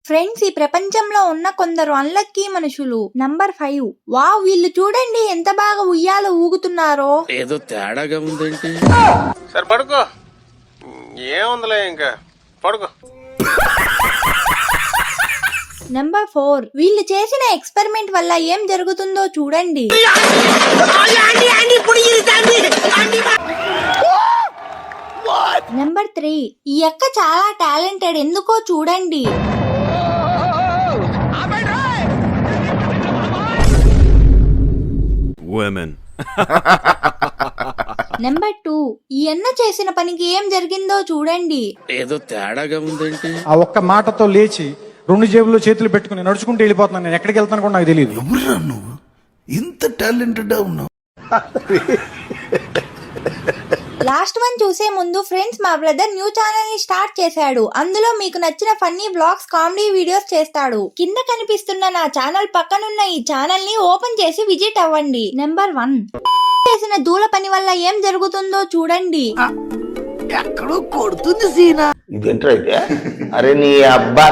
Friends, ఈ ప్రపంచంలో ఉన్న కొందరు అన్లక్కీ మనుషులు. నంబర్ 5. వావ్, వీళ్ళు చూడండి ఎంత బాగా ఉయ్యాల ఊగుతున్నారో. ఏదో తేడాగా ఉందేంటి? సరే పడుకో, ఏముందిలే ఇంకా పడుకో. నంబర్ 4. వీళ్ళు చేసిన ఎక్స్పెరిమెంట్ వల్ల ఏం జరుగుతుందో చూడండి. నంబర్ 3. ఈ అక్క చాలా టాలెంటెడ్, ఎందుకో చూడండి. నంబర్ 2. ఈ అన్న చేసిన పనికి ఏం జరిగిందో చూడండి. ఏదో తేడాగా ఉందేంటి? ఆ ఒక్క మాటతో లేచి 2 జేబుల్లో చేతులు పెట్టుకుని నడుచుకుంటూ వెళ్ళిపోతున్నాను. నేను ఎక్కడికి వెళ్తాను కూడా నాకు తెలియదు. ఎవరురా నువ్వు ఇంత టాలెంటెడ్ ఉన్నావు? లాస్ట్ వన్ చూసే ముందు ఫ్రెండ్స్, మా బ్రదర్ న్యూ ఛానల్ ని స్టార్ట్ చేశాడు. అందులో మీకు నచ్చిన ఫన్నీ బ్లాగ్స్, కామెడీ వీడియోస్ చేస్తాడు. కింద కనిపిస్తున్న నా ఛానల్ పక్కనున్న ఈ ఛానల్ ని ఓపెన్ చేసి విజిట్ అవ్వండి. నంబర్ 1. చేసిన దూల పని వల్ల ఏం జరుగుతుందో చూడండి. ఎక్కడో కొడుతుంది సీనా. ఇదేంట్రా అయితే? అరే నీ అబ్బా